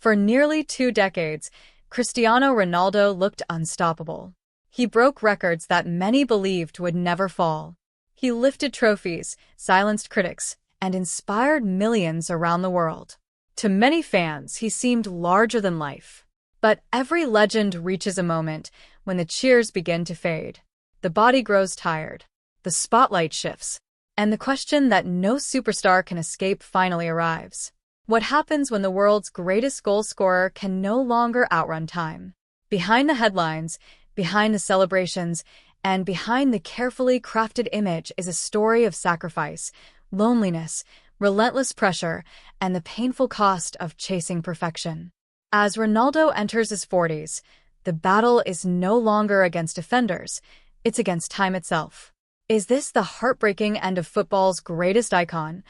For nearly 2 decades, Cristiano Ronaldo looked unstoppable. He broke records that many believed would never fall. He lifted trophies, silenced critics, and inspired millions around the world. To many fans, he seemed larger than life. But every legend reaches a moment when the cheers begin to fade. The body grows tired, the spotlight shifts, and the question that no superstar can escape finally arrives. What happens when the world's greatest goal scorer can no longer outrun time? Behind the headlines, behind the celebrations, and behind the carefully crafted image is a story of sacrifice, loneliness, relentless pressure, and the painful cost of chasing perfection. As Ronaldo enters his 40s, the battle is no longer against defenders, it's against time itself. Is this the heartbreaking end of football's greatest icon,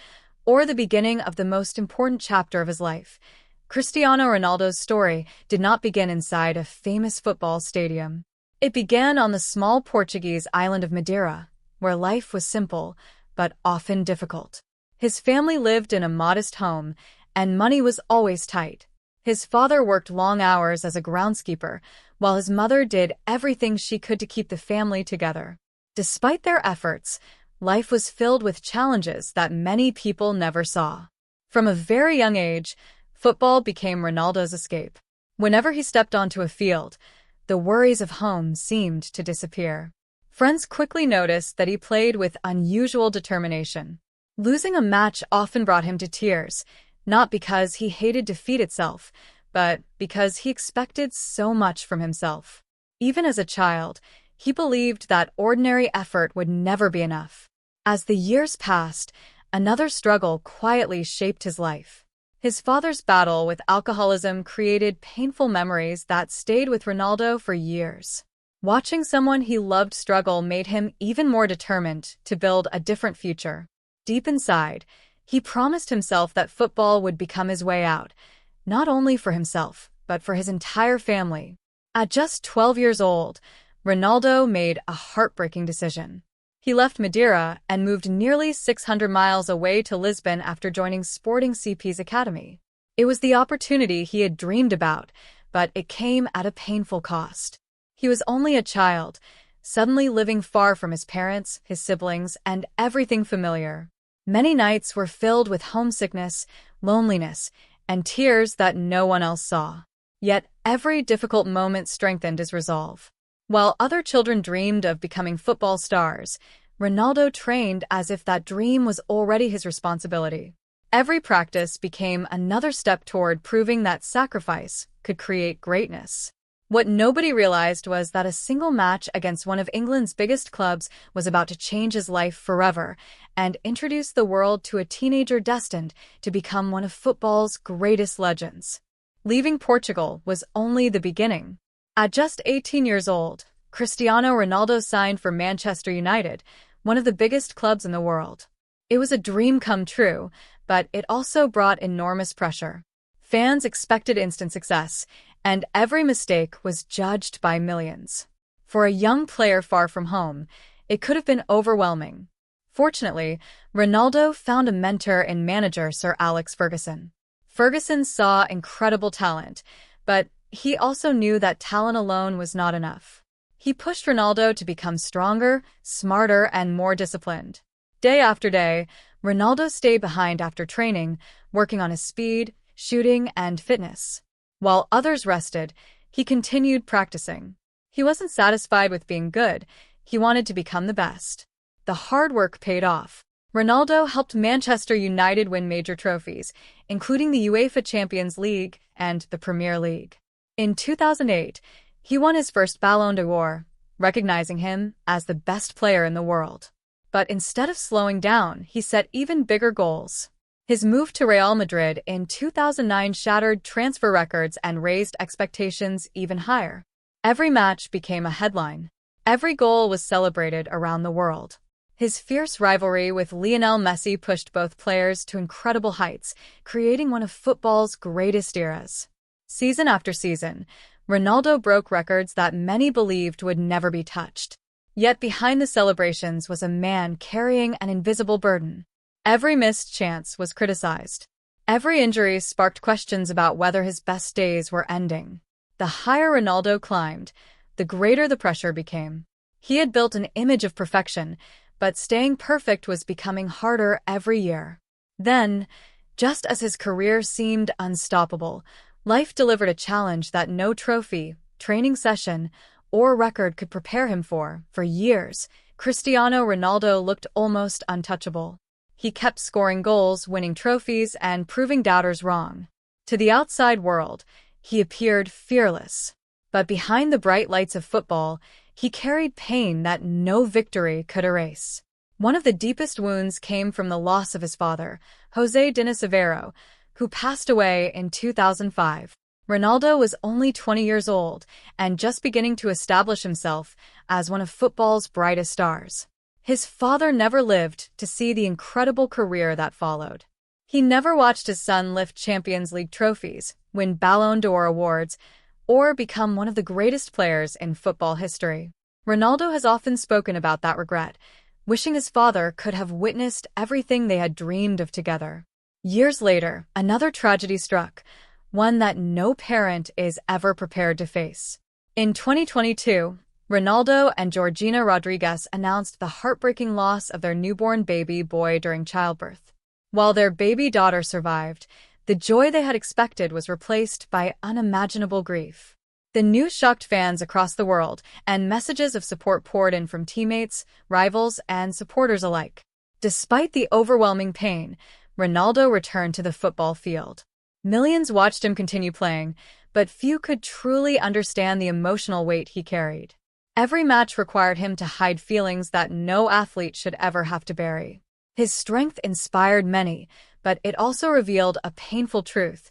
or the beginning of the most important chapter of his life? Cristiano Ronaldo's story did not begin inside a famous football stadium. It began on the small Portuguese island of Madeira, where life was simple, but often difficult. His family lived in a modest home, and money was always tight. His father worked long hours as a groundskeeper, while his mother did everything she could to keep the family together. Despite their efforts, life was filled with challenges that many people never saw. From a very young age, football became Ronaldo's escape. Whenever he stepped onto a field, the worries of home seemed to disappear. Friends quickly noticed that he played with unusual determination. Losing a match often brought him to tears, not because he hated defeat itself, but because he expected so much from himself. Even as a child, he believed that ordinary effort would never be enough. As the years passed, another struggle quietly shaped his life. His father's battle with alcoholism created painful memories that stayed with Ronaldo for years. Watching someone he loved struggle made him even more determined to build a different future. Deep inside, he promised himself that football would become his way out, not only for himself, but for his entire family. At just 12 years old, Ronaldo made a heartbreaking decision. He left Madeira and moved nearly 600 miles away to Lisbon after joining Sporting CP's academy. It was the opportunity he had dreamed about, but it came at a painful cost. He was only a child, suddenly living far from his parents, his siblings, and everything familiar. Many nights were filled with homesickness, loneliness, and tears that no one else saw. Yet every difficult moment strengthened his resolve. While other children dreamed of becoming football stars, Ronaldo trained as if that dream was already his responsibility. Every practice became another step toward proving that sacrifice could create greatness. What nobody realized was that a single match against one of England's biggest clubs was about to change his life forever and introduce the world to a teenager destined to become one of football's greatest legends. Leaving Portugal was only the beginning. At just 18 years old, Cristiano Ronaldo signed for Manchester United, one of the biggest clubs in the world. It was a dream come true, but it also brought enormous pressure. Fans expected instant success, and every mistake was judged by millions. For a young player far from home, it could have been overwhelming. Fortunately, Ronaldo found a mentor in manager Sir Alex Ferguson. Ferguson saw incredible talent, but he also knew that talent alone was not enough. He pushed Ronaldo to become stronger, smarter, and more disciplined. Day after day, Ronaldo stayed behind after training, working on his speed, shooting, and fitness. While others rested, he continued practicing. He wasn't satisfied with being good, he wanted to become the best. The hard work paid off. Ronaldo helped Manchester United win major trophies, including the UEFA Champions League and the Premier League. In 2008, he won his first Ballon d'Or, recognizing him as the best player in the world. But instead of slowing down, he set even bigger goals. His move to Real Madrid in 2009 shattered transfer records and raised expectations even higher. Every match became a headline. Every goal was celebrated around the world. His fierce rivalry with Lionel Messi pushed both players to incredible heights, creating one of football's greatest eras. Season after season, Ronaldo broke records that many believed would never be touched. Yet behind the celebrations was a man carrying an invisible burden. Every missed chance was criticized. Every injury sparked questions about whether his best days were ending. The higher Ronaldo climbed, the greater the pressure became. He had built an image of perfection, but staying perfect was becoming harder every year. Then, just as his career seemed unstoppable, life delivered a challenge that no trophy, training session, or record could prepare him for. For years, Cristiano Ronaldo looked almost untouchable. He kept scoring goals, winning trophies, and proving doubters wrong. To the outside world, he appeared fearless. But behind the bright lights of football, he carried pain that no victory could erase. One of the deepest wounds came from the loss of his father, José de Nassr, who passed away in 2005. Ronaldo was only 20 years old and just beginning to establish himself as one of football's brightest stars. His father never lived to see the incredible career that followed. He never watched his son lift Champions League trophies, win Ballon d'Or awards, or become one of the greatest players in football history. Ronaldo has often spoken about that regret, wishing his father could have witnessed everything they had dreamed of together. Years later, another tragedy struck, one that no parent is ever prepared to face. In 2022, Ronaldo and Georgina Rodriguez announced the heartbreaking loss of their newborn baby boy during childbirth. While their baby daughter survived, the joy they had expected was replaced by unimaginable grief. The news shocked fans across the world, and messages of support poured in from teammates, rivals, and supporters alike. Despite the overwhelming pain, Ronaldo returned to the football field. Millions watched him continue playing, but few could truly understand the emotional weight he carried. Every match required him to hide feelings that no athlete should ever have to bury. His strength inspired many, but it also revealed a painful truth.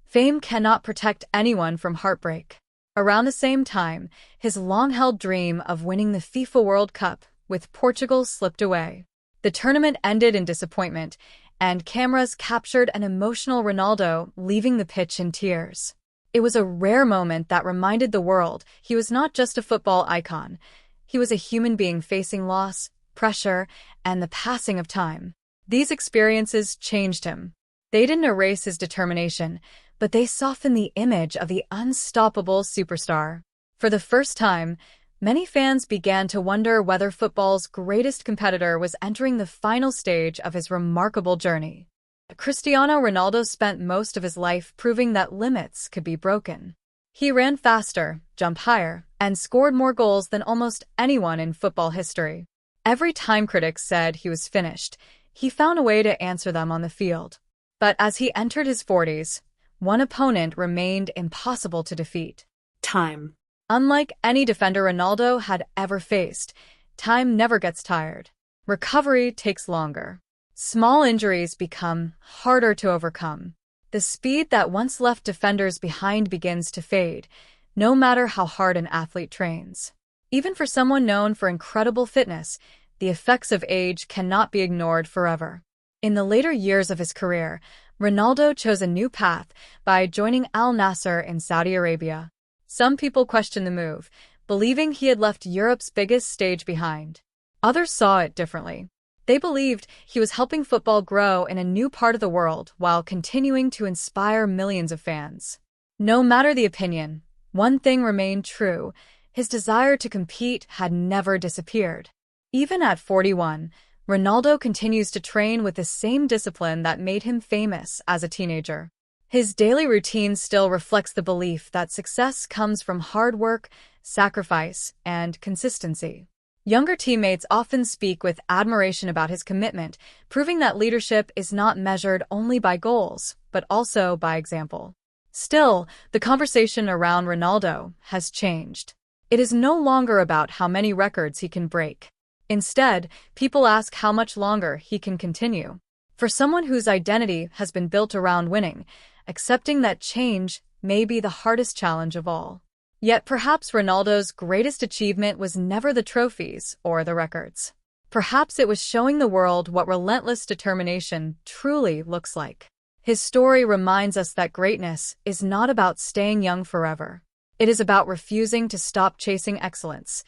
Fame cannot protect anyone from heartbreak. Around the same time, his long-held dream of winning the FIFA World Cup with Portugal slipped away. The tournament ended in disappointment, and cameras captured an emotional Ronaldo leaving the pitch in tears. It was a rare moment that reminded the world he was not just a football icon. He was a human being facing loss, pressure, and the passing of time. These experiences changed him. They didn't erase his determination, but they softened the image of the unstoppable superstar. For the first time, many fans began to wonder whether football's greatest competitor was entering the final stage of his remarkable journey. Cristiano Ronaldo spent most of his life proving that limits could be broken. He ran faster, jumped higher, and scored more goals than almost anyone in football history. Every time critics said he was finished, he found a way to answer them on the field. But as he entered his 40s, one opponent remained impossible to defeat: time. Unlike any defender Ronaldo had ever faced, time never gets tired. Recovery takes longer. Small injuries become harder to overcome. The speed that once left defenders behind begins to fade, no matter how hard an athlete trains. Even for someone known for incredible fitness, the effects of age cannot be ignored forever. In the later years of his career, Ronaldo chose a new path by joining Al Nassr in Saudi Arabia. Some people questioned the move, believing he had left Europe's biggest stage behind. Others saw it differently. They believed he was helping football grow in a new part of the world while continuing to inspire millions of fans. No matter the opinion, one thing remained true: his desire to compete had never disappeared. Even at 41, Ronaldo continues to train with the same discipline that made him famous as a teenager. His daily routine still reflects the belief that success comes from hard work, sacrifice, and consistency. Younger teammates often speak with admiration about his commitment, proving that leadership is not measured only by goals, but also by example. Still, the conversation around Ronaldo has changed. It is no longer about how many records he can break. Instead, people ask how much longer he can continue. For someone whose identity has been built around winning, accepting that change may be the hardest challenge of all. Yet perhaps Ronaldo's greatest achievement was never the trophies or the records. Perhaps it was showing the world what relentless determination truly looks like. His story reminds us that greatness is not about staying young forever. It is about refusing to stop chasing excellence,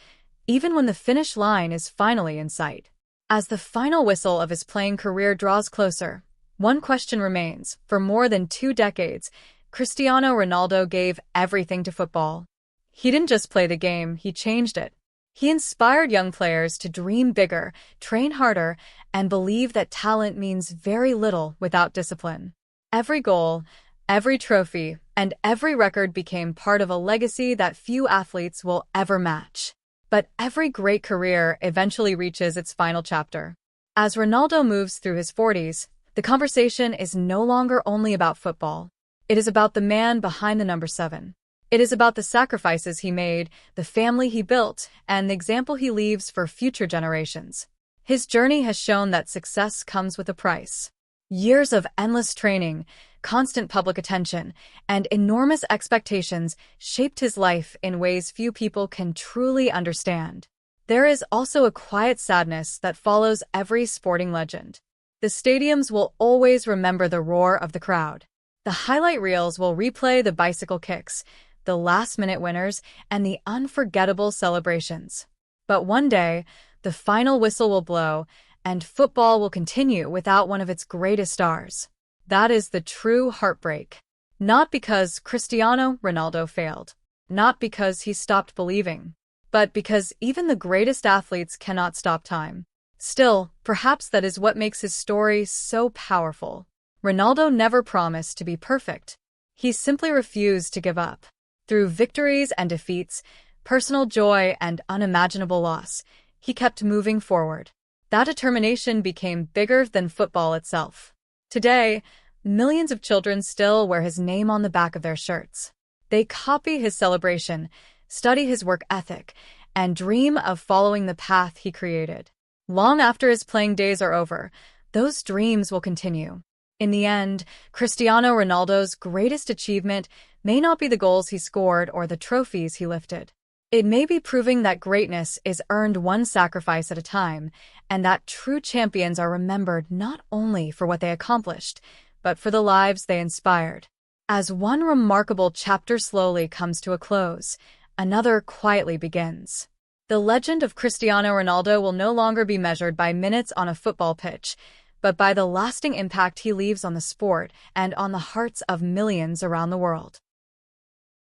even when the finish line is finally in sight. As the final whistle of his playing career draws closer, One question remains. For more than 2 decades, Cristiano Ronaldo gave everything to football. He didn't just play the game, he changed it. He inspired young players to dream bigger, train harder, and believe that talent means very little without discipline. Every goal, every trophy, and every record became part of a legacy that few athletes will ever match. But every great career eventually reaches its final chapter. As Ronaldo moves through his 40s, the conversation is no longer only about football. It is about the man behind the number 7. It is about the sacrifices he made, the family he built, and the example he leaves for future generations. His journey has shown that success comes with a price. Years of endless training, constant public attention, and enormous expectations shaped his life in ways few people can truly understand. There is also a quiet sadness that follows every sporting legend. The stadiums will always remember the roar of the crowd. The highlight reels will replay the bicycle kicks, the last-minute winners, and the unforgettable celebrations. But one day, the final whistle will blow, and football will continue without one of its greatest stars. That is the true heartbreak. Not because Cristiano Ronaldo failed, not because he stopped believing, but because even the greatest athletes cannot stop time. Still, perhaps that is what makes his story so powerful. Ronaldo never promised to be perfect. He simply refused to give up. Through victories and defeats, personal joy and unimaginable loss, he kept moving forward. That determination became bigger than football itself. Today, millions of children still wear his name on the back of their shirts. They copy his celebration, study his work ethic, and dream of following the path he created. Long after his playing days are over, those dreams will continue. In the end, Cristiano Ronaldo's greatest achievement may not be the goals he scored or the trophies he lifted. It may be proving that greatness is earned one sacrifice at a time, and that true champions are remembered not only for what they accomplished, but for the lives they inspired. As one remarkable chapter slowly comes to a close, another quietly begins. The legend of Cristiano Ronaldo will no longer be measured by minutes on a football pitch, but by the lasting impact he leaves on the sport and on the hearts of millions around the world.